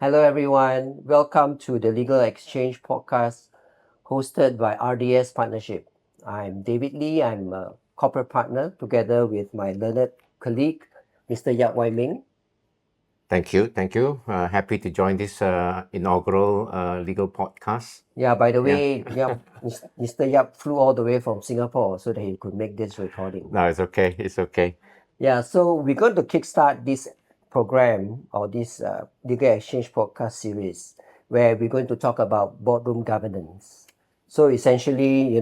Hello, everyone. Welcome to the Legal Exchange podcast hosted by RDS Partnership. I'm David Lee. I'm a corporate partner together with my learned colleague, Mr. Yap Wai Ming. Thank you. Thank you. Happy to join this inaugural legal podcast. Yeah, by the Yeah. way, Mr. Yap flew all the way from Singapore so that he could make this recording. No, it's okay. It's okay. Yeah, so we're going to kickstart this program or this Legal Exchange podcast series where we're going to talk about boardroom governance. So essentially,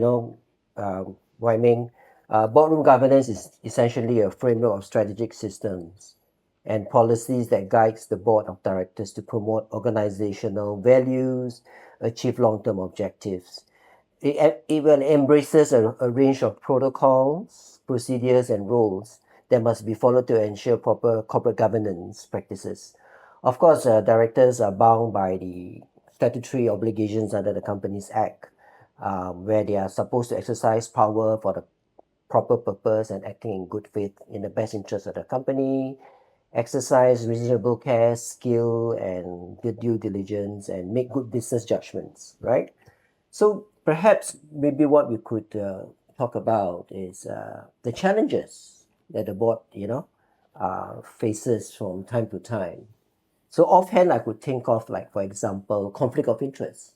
what I mean, boardroom governance is essentially a framework of strategic systems and policies that guides the board of directors to promote organizational values, achieve long-term objectives. It will embraces a range of protocols, procedures, and rules that must be followed to ensure proper corporate governance practices. Of course, directors are bound by the statutory obligations under the Companies Act, where they are supposed to exercise power for the proper purpose and acting in good faith in the best interest of the company, exercise reasonable care, skill, and good due diligence, and make good business judgments, right? So perhaps maybe what we could talk about is the challenges that the board, faces from time to time. So offhand, I could think of, like, for example, conflict of interest,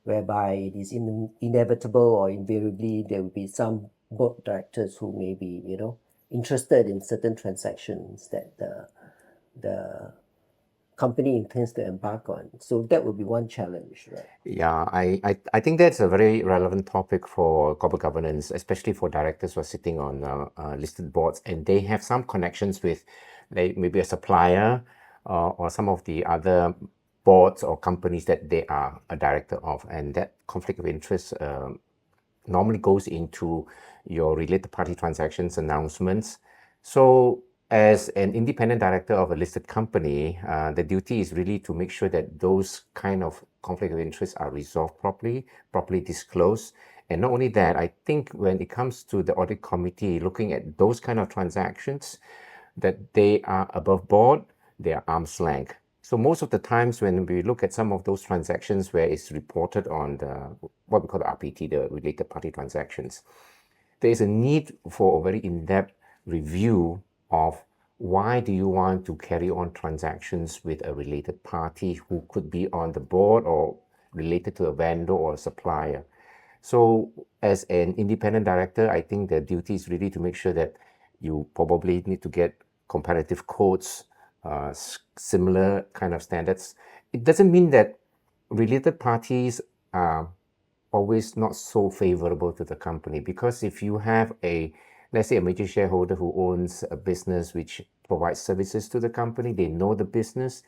whereby it is inevitable or invariably there will be some board directors who may be, interested in certain transactions that the company intends to embark on. So that would be one challenge, right? Yeah, I think that's a very relevant topic for corporate governance, especially for directors who are sitting on listed boards and they have some connections with maybe a supplier or some of the other boards or companies that they are a director of. And that conflict of interest normally goes into your related party transactions announcements. So as an independent director of a listed company, the duty is really to make sure that those kind of conflict of interest are resolved properly disclosed. And not only that, I think when it comes to the audit committee looking at those kind of transactions, that they are above board, they are arm's length. So most of the times when we look at some of those transactions where it's reported on what we call the RPT, the related party transactions, there is a need for a very in-depth review of why do you want to carry on transactions with a related party who could be on the board or related to a vendor or a supplier. So as an independent director, I think the duty is really to make sure that you probably need to get comparative quotes, similar kind of standards. It doesn't mean that related parties are always not so favorable to the company, because if you have let's say a major shareholder who owns a business which provides services to the company, they know the business,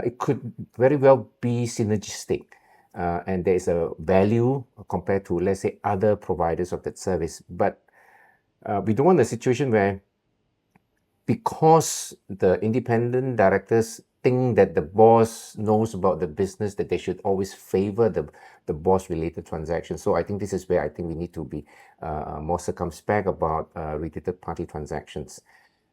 it could very well be synergistic. And there is a value compared to, let's say, other providers of that service. But we don't want a situation where, because the independent directors think that the boss knows about the business, that they should always favor the boss related transactions. So I think this is where I think we need to be more circumspect about related party transactions.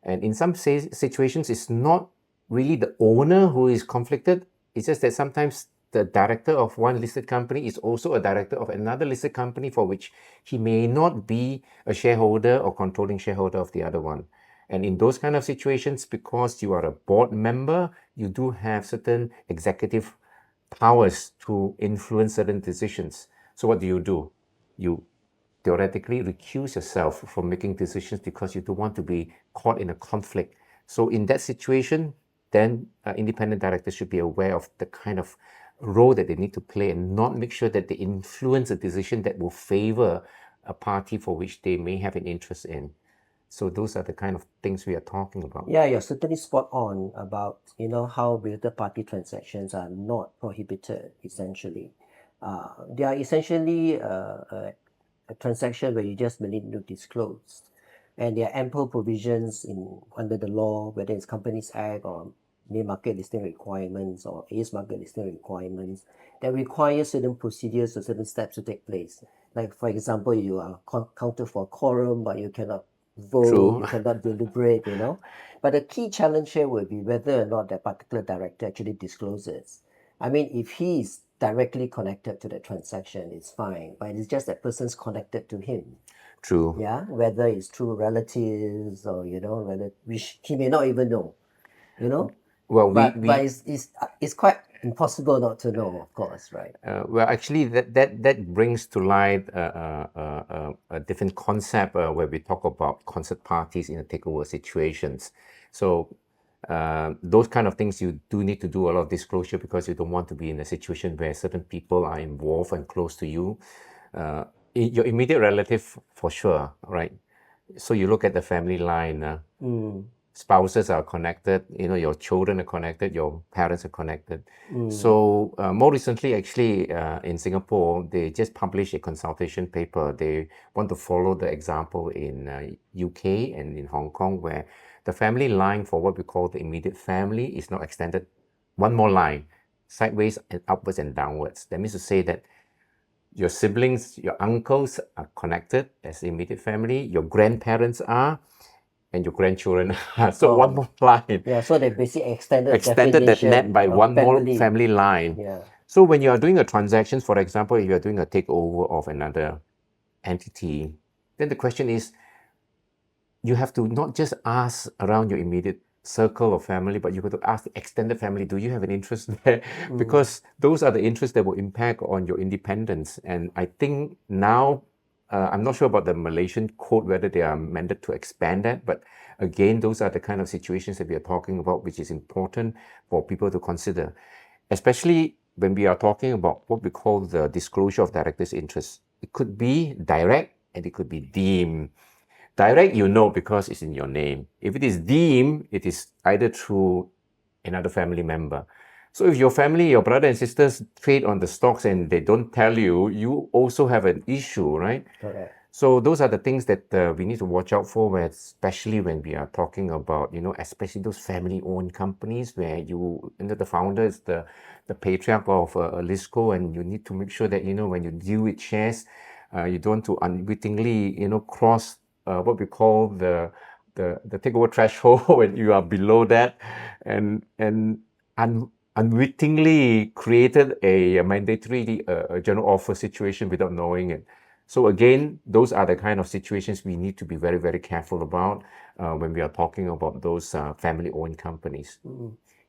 And in some situations, it's not really the owner who is conflicted. It's just that sometimes the director of one listed company is also a director of another listed company for which he may not be a shareholder or controlling shareholder of the other one. And in those kind of situations, because you are a board member, you do have certain executive powers to influence certain decisions. So what do? You theoretically recuse yourself from making decisions because you don't want to be caught in a conflict. So in that situation, then independent directors should be aware of the kind of role that they need to play and not make sure that they influence a decision that will favor a party for which they may have an interest in. So those are the kind of things we are talking about. Yeah, you're certainly spot on about, how related party transactions are not prohibited, essentially. They are essentially a transaction where you just merely need to disclose. And there are ample provisions under the law, whether it's Companies Act or main market listing requirements or ACE market listing requirements, that require certain procedures or certain steps to take place. Like, for example, you are counted for quorum, but you cannot vote, True. you cannot deliberate. But the key challenge here will be whether or not that particular director actually discloses. I mean, if he is directly connected to the transaction, it's fine, but it's just that person's connected to him. True. Yeah, whether it's through relatives or which he may not even know, you know. Well, But it's quite impossible not to know, of course, right? well, actually, that brings to light a different concept where we talk about concert parties in a takeover situations. So those kind of things you do need to do a lot of disclosure because you don't want to be in a situation where certain people are involved and close to you. Your immediate relative, for sure, right? So you look at the family line. Spouses are connected, your children are connected, your parents are connected. So more recently, actually, in Singapore, they just published a consultation paper. They want to follow the example in UK and in Hong Kong, where the family line for what we call the immediate family is now extended one more line, sideways and upwards and downwards. That means to say that your siblings, your uncles are connected as immediate family, your grandparents are, and your grandchildren. So one more line. Yeah, so they basically Extended that net definition by of one more family line. Yeah. So when you are doing a transaction, for example, if you are doing a takeover of another entity, then the question is, you have to not just ask around your immediate circle of family, but you have to ask the extended family, do you have an interest there? Because those are the interests that will impact on your independence. And I think now, I'm not sure about the Malaysian code, whether they are mandated to expand that, but again, those are the kind of situations that we are talking about, which is important for people to consider, especially when we are talking about what we call the disclosure of directors' interests. It could be direct and it could be deemed. Direct, because it's in your name. If it is deemed, it is either through another family member. So if your family, your brother and sisters trade on the stocks and they don't tell you, you also have an issue, right? Correct. So those are the things that we need to watch out for, especially when we are talking about, especially those family-owned companies where the founder is the patriarch of a Lisco, and you need to make sure that, when you deal with shares, you don't want to unwittingly, cross what we call the takeover threshold when you are below that, and unwittingly created a mandatory general offer situation without knowing it. So again, those are the kind of situations we need to be very, very careful about when we are talking about those family-owned companies.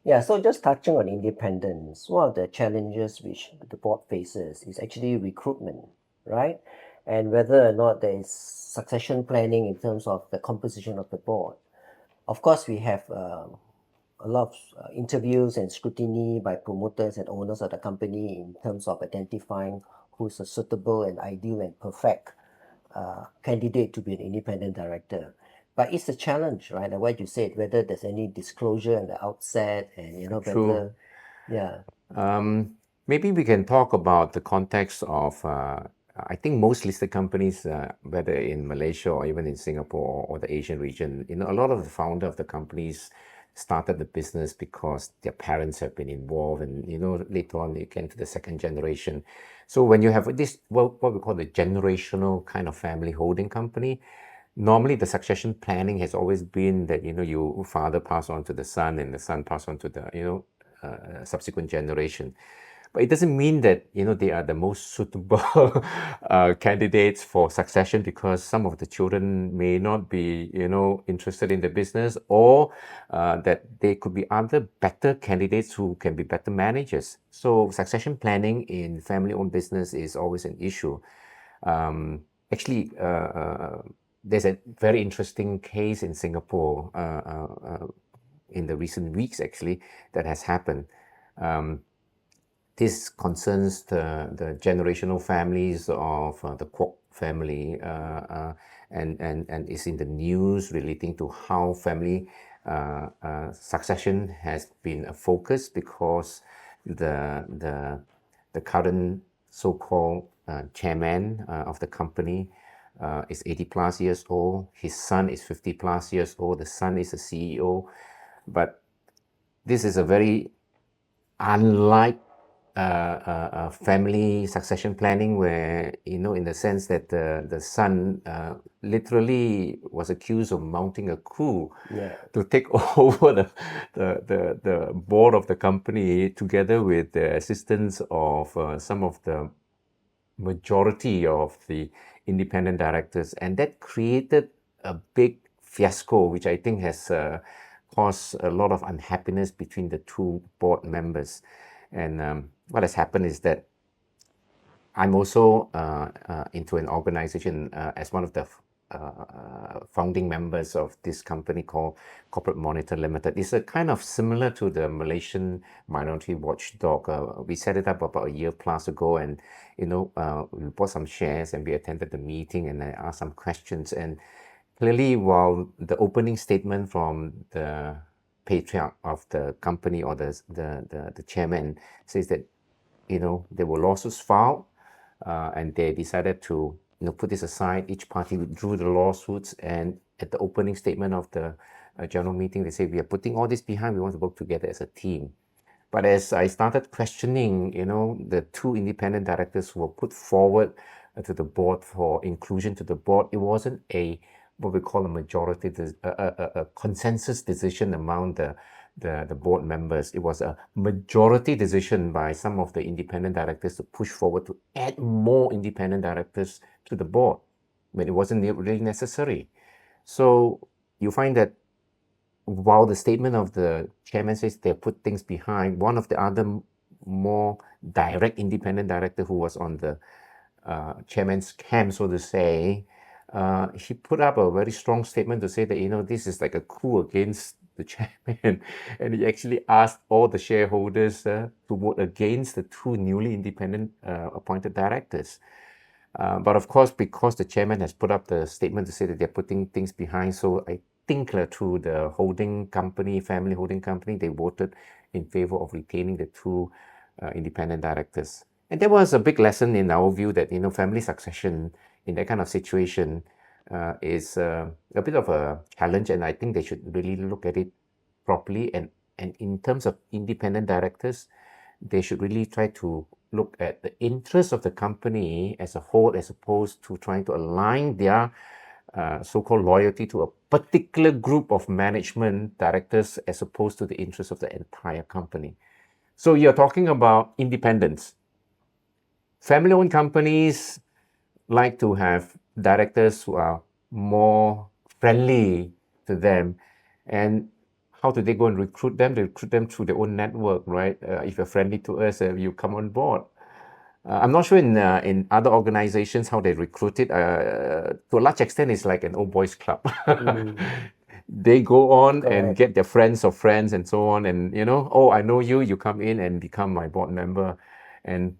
Yeah, so just touching on independence, one of the challenges which the board faces is actually recruitment, right? And whether or not there is succession planning in terms of the composition of the board. Of course, we have a lot of interviews and scrutiny by promoters and owners of the company in terms of identifying who's a suitable and ideal and perfect candidate to be an independent director. But it's a challenge, right? Like what you said, whether there's any disclosure at the outset and, True. whether, yeah. Maybe we can talk about the context of, I think most listed companies, whether in Malaysia or even in Singapore or the Asian region, a lot of the founder of the companies started the business because their parents have been involved, and later on they get into the second generation. So when you have this, what we call the generational kind of family holding company, normally the succession planning has always been that your father pass on to the son and the son pass on to the subsequent generation. But it doesn't mean that they are the most suitable candidates for succession, because some of the children may not be interested in the business, or that they could be other better candidates who can be better managers. So succession planning in family-owned business is always an issue. Actually, there's a very interesting case in Singapore in the recent weeks, actually, that has happened. This concerns the generational families of the Kwok family, and is in the news relating to how family succession has been a focus, because the current so-called chairman of the company is 80 plus years old. His son is 50 plus years old. The son is a CEO. But this is a very unlike family succession planning, where, in the sense that the son literally was accused of mounting a coup Yeah. to take over the board of the company, together with the assistance of some of the majority of the independent directors, and that created a big fiasco, which I think has caused a lot of unhappiness between the two board members. And what has happened is that I'm also into an organization as one of the founding members of this company called Corporate Monitor Limited. It's a kind of similar to the Malaysian Minority Watchdog. We set it up about a year plus ago, and we bought some shares and we attended the meeting, and I asked some questions. And clearly, while the opening statement from the patriarch of the company, or the chairman, says that there were lawsuits filed, and they decided to put this aside. Each party withdrew the lawsuits, and at the opening statement of the general meeting, they say, we are putting all this behind. We want to work together as a team. But as I started questioning, the two independent directors who were put forward to the board for inclusion to the board, it wasn't what we call a majority, a consensus decision among the board members. It was a majority decision by some of the independent directors to push forward to add more independent directors to the board when it wasn't really necessary. So you find that while the statement of the chairman says they put things behind, one of the other more direct independent director, who was on the chairman's camp, so to say, he put up a very strong statement to say that this is like a coup against the chairman, and he actually asked all the shareholders to vote against the two newly independent appointed directors. But of course, because the chairman has put up the statement to say that they're putting things behind, so I think through the holding company, family holding company, they voted in favor of retaining the two independent directors. And that was a big lesson in our view that family succession in that kind of situation is a bit of a challenge, and I think they should really look at it properly. And in terms of independent directors, they should really try to look at the interests of the company as a whole, as opposed to trying to align their so-called loyalty to a particular group of management directors, as opposed to the interests of the entire company. So you're talking about independence. Family-owned companies like to have directors who are more friendly to them. And how do they go and recruit them? They recruit them through their own network, right? If you're friendly to us, you come on board. I'm not sure in other organizations how they recruit it. To a large extent, it's like an old boys club. They go on and get their friends of friends and so on. And, oh, I know you, you come in and become my board member. And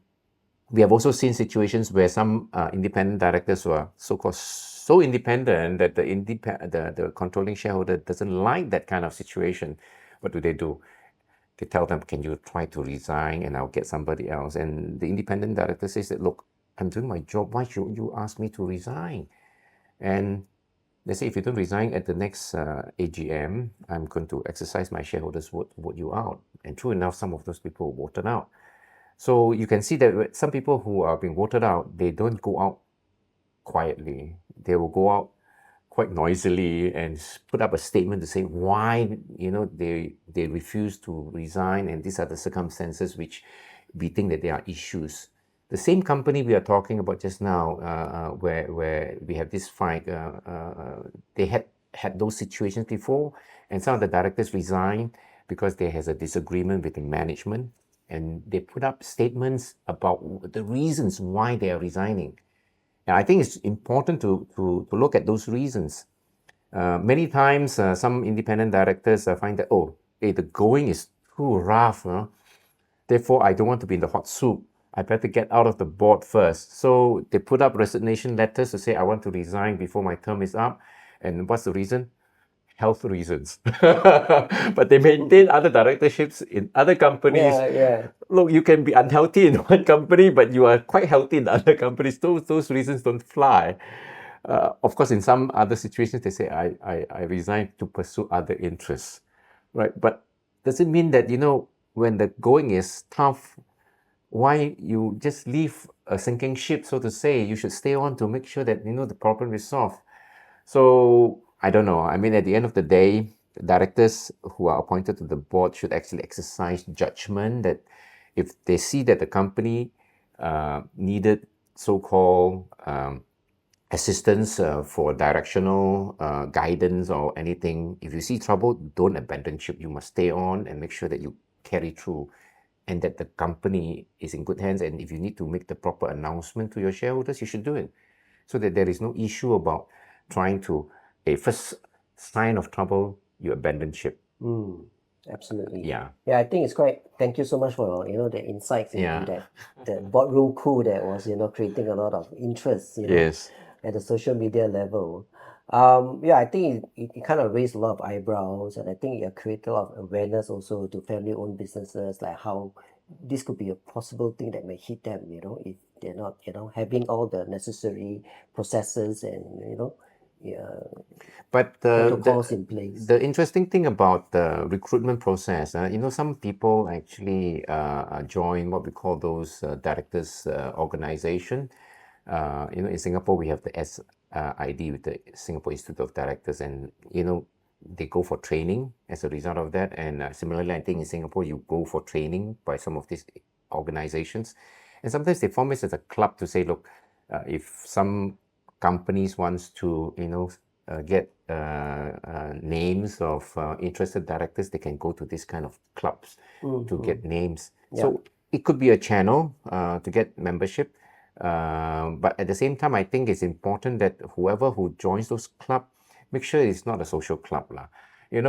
we have also seen situations where some independent directors were so-called so independent that the controlling shareholder doesn't like that kind of situation. What do? They tell them, can you try to resign and I'll get somebody else? And the independent director says that, look, I'm doing my job. Why should you ask me to resign? And they say, if you don't resign at the next AGM, I'm going to exercise my shareholders' vote you out. And true enough, some of those people voted out. So you can see that some people who are being voted out, they don't go out quietly. They will go out quite noisily and put up a statement to say why they refuse to resign, and these are the circumstances which we think that there are issues. The same company we are talking about just now, where we have this fight, they had those situations before, and some of the directors resigned because there has a disagreement with the management, and they put up statements about the reasons why they are resigning. And I think it's important to look at those reasons. Many times, some independent directors find that, the going is too rough. Therefore, I don't want to be in the hot soup. I better get out of the board first. So they put up resignation letters to say, I want to resign before my term is up. And what's the reason? Health reasons. But they maintain other directorships in other companies. Yeah. Look, you can be unhealthy in one company, but you are quite healthy in the other companies. Those reasons don't fly. Of course, in some other situations, they say, I resign to pursue other interests, right? But does it mean that, when the going is tough, why you just leave a sinking ship, so to say. You should stay on to make sure that the problem is solved. So I don't know. I mean, at the end of the day, directors who are appointed to the board should actually exercise judgment that if they see that the company needed so-called assistance for directional guidance or anything. If you see trouble, don't abandon ship. You must stay on and make sure that you carry through and that the company is in good hands. And if you need to make the proper announcement to your shareholders, you should do it so that there is no issue about trying to, a first sign of trouble, you abandon ship. Absolutely. Yeah. Yeah, I think it's quite. Thank you so much for the insights into Yeah. that boardroom coup that was creating a lot of interest Yes. at the social media level. Yeah, I think it kind of raised a lot of eyebrows, and I think it created a lot of awareness also to family-owned businesses, like how this could be a possible thing that may hit them, if they're not, having all the necessary processes and yeah, But protocols in place. the interesting thing about the recruitment process, some people actually join what we call those directors organization. In Singapore, we have the SID with the Singapore Institute of Directors, and they go for training as a result of that. And similarly, I think in Singapore, you go for training by some of these organizations, and sometimes they form it as a club to say, look, if some companies wants to get names of interested directors, they can go to this kind of clubs to get names. So it could be a channel to get membership. But at the same time, I think it's important that whoever who joins those clubs, make sure it's not a social club. You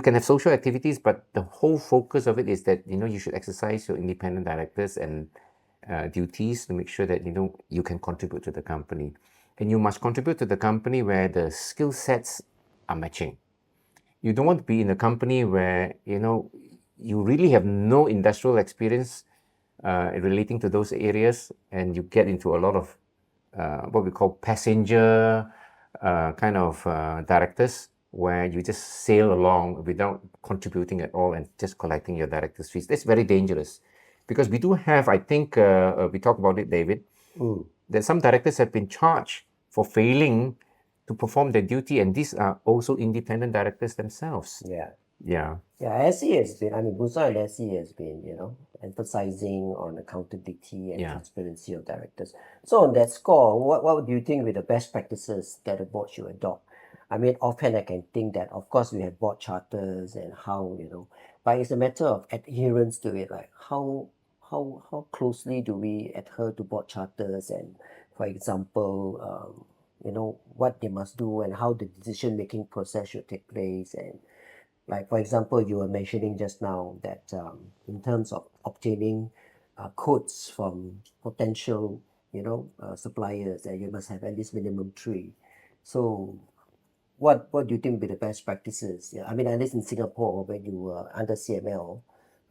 can have social activities, but the whole focus of it is that, you should exercise your independent directors and duties to make sure that, you can contribute to the company. And you must contribute to the company where the skill sets are matching. You don't want to be in a company where, you really have no industrial experience relating to those areas, and you get into a lot of what we call passenger kind of directors, where you just sail along without contributing at all and just collecting your director's fees. That's very dangerous, because we do have, I think, we talked about it, David, that some directors have been charged for failing to perform their duty, and these are also independent directors themselves. Yeah. Yeah. Yeah, SE has been, Busa and SE has been, emphasizing on accountability and transparency of directors. So on that score, what do you think with the best practices that the board should adopt? I mean, offhand I can think that, of course, we have board charters and how, but it's a matter of adherence to it, like how closely do we adhere to board charters, and for example, what they must do and how the decision-making process should take place. And like, for example, you were mentioning just now that in terms of obtaining quotes from potential, suppliers, that you must have at least minimum 3. So what do you think would be the best practices? Yeah, I mean, at least in Singapore, when you were under CML,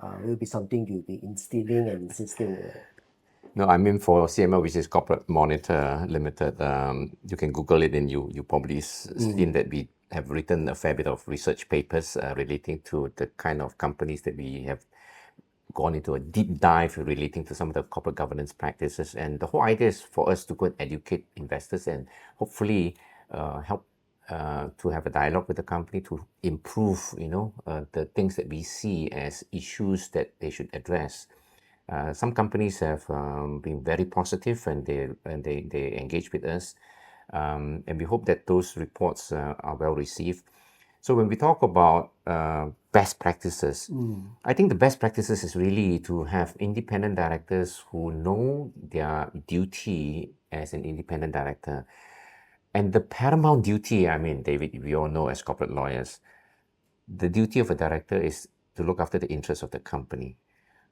it will be something you'll be instilling and insisting. No, I mean for CML, which is Corporate Monitor Limited, you can Google it and you probably seen that we have written a fair bit of research papers relating to the kind of companies that we have gone into a deep dive relating to some of the corporate governance practices. And the whole idea is for us to go and educate investors and hopefully help to have a dialogue with the company to improve, the things that we see as issues that they should address. Some companies have been very positive, and they engage with us, and we hope that those reports are well received. So when we talk about best practices, I think the best practices is really to have independent directors who know their duty as an independent director. And the paramount duty, I mean, David, we all know as corporate lawyers, the duty of a director is to look after the interests of the company,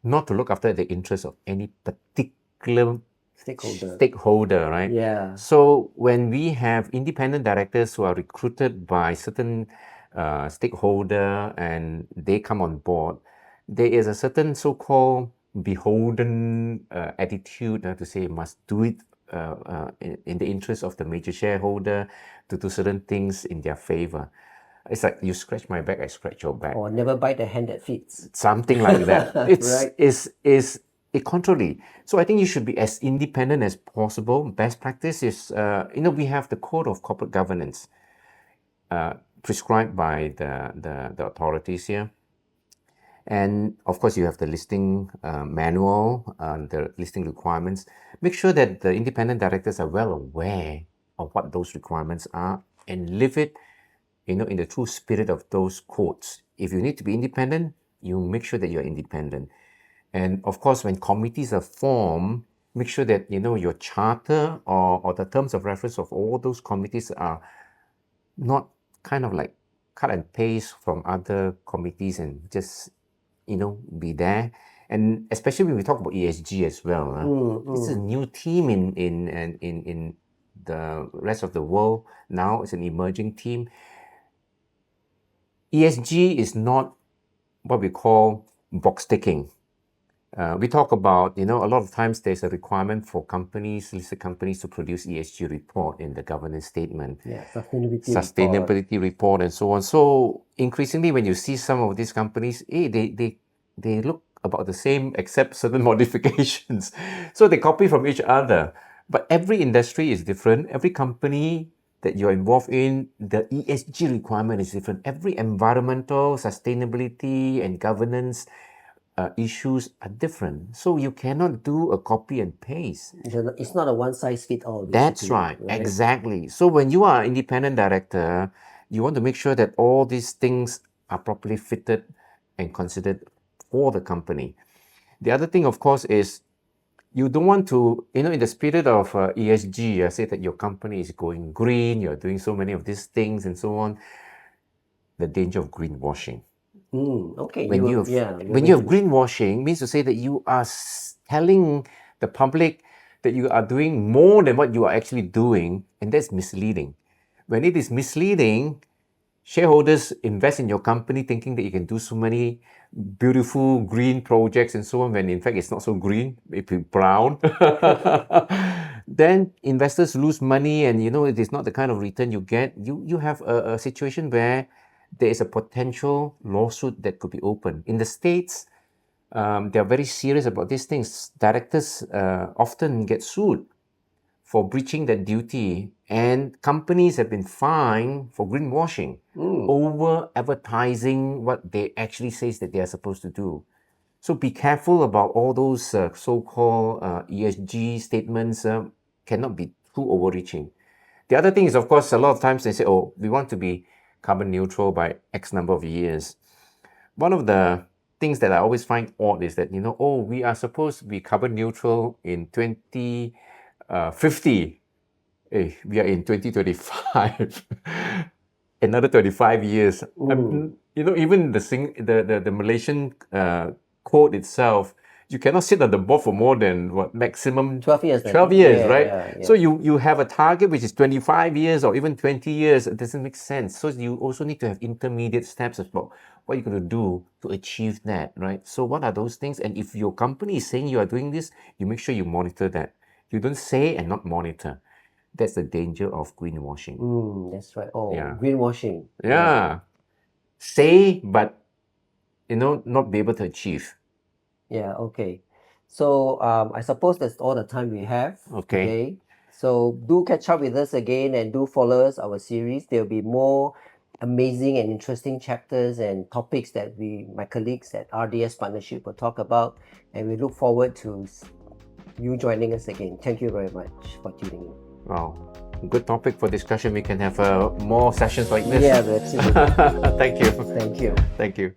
not to look after the interests of any particular stakeholder, right? Yeah. So when we have independent directors who are recruited by certain stakeholder and they come on board, there is a certain so-called beholden attitude to say must do it in the interest of the major shareholder, to do certain things in their favor. It's like you scratch my back, I scratch your back. Or never bite the hand that feeds. Something like that. It's Right. is a contrary. So I think you should be as independent as possible. Best practice is, we have the code of corporate governance prescribed by the authorities here. And of course, you have the listing manual, the listing requirements. Make sure that the independent directors are well aware of what those requirements are and live it, in the true spirit of those codes. If you need to be independent, you make sure that you're independent. And of course, when committees are formed, make sure that, your charter or the terms of reference of all those committees are not kind of like cut and paste from other committees and just be there. And especially when we talk about ESG as well, this is a new theme in the rest of the world. Now it's an emerging theme. ESG is not what we call box ticking. We talk about, a lot of times there's a requirement for listed companies to produce ESG report in the governance statement. Yeah, sustainability report and so on. So increasingly when you see some of these companies, they look about the same except certain modifications. So they copy from each other. But every industry is different. Every company that you're involved in, the ESG requirement is different. Every environmental, sustainability and governance issues are different. So you cannot do a copy and paste. It's not a one-size-fits-all. That's right, exactly. So when you are an independent director, you want to make sure that all these things are properly fitted and considered for the company. The other thing, of course, is you don't want to, in the spirit of ESG, say that your company is going green, you're doing so many of these things and so on. The danger of greenwashing. Okay. When you have greenwashing, means to say that you are telling the public that you are doing more than what you are actually doing, and that's misleading. When it is misleading, shareholders invest in your company thinking that you can do so many beautiful green projects and so on, when in fact it's not so green, maybe brown. Then investors lose money, and it is not the kind of return you get. You have a situation where there is a potential lawsuit that could be opened. In the States, they are very serious about these things. Directors often get sued for breaching that duty, and companies have been fined for greenwashing, over advertising what they actually says that they are supposed to do. So be careful about all those so-called ESG statements. Cannot be too overreaching. The other thing is, of course, a lot of times they say, oh, we want to be carbon neutral by X number of years. One of the things that I always find odd is that, we are supposed to be carbon neutral in 2050. We are in 2025. Another 25 years. Even the Malaysian code itself, you cannot sit on the board for more than maximum 12 years. 12 years, right? Yeah. So you have a target which is 25 years or even 20 years. It doesn't make sense. So you also need to have intermediate steps about what you're going to do to achieve that, right? So what are those things? And if your company is saying you are doing this, you make sure you monitor that. You don't say and not monitor. That's the danger of greenwashing. That's right. Yeah. Greenwashing. Yeah. Say, but not be able to achieve. Yeah, okay. So I suppose that's all the time we have today. So do catch up with us again and do follow us, our series. There'll be more amazing and interesting chapters and topics that my colleagues at RDS Partnership will talk about. And we look forward to you joining us again. Thank you very much for tuning in. Wow. Good topic for discussion. We can have more sessions like this. Yeah, absolutely. Thank you. Thank you. Thank you.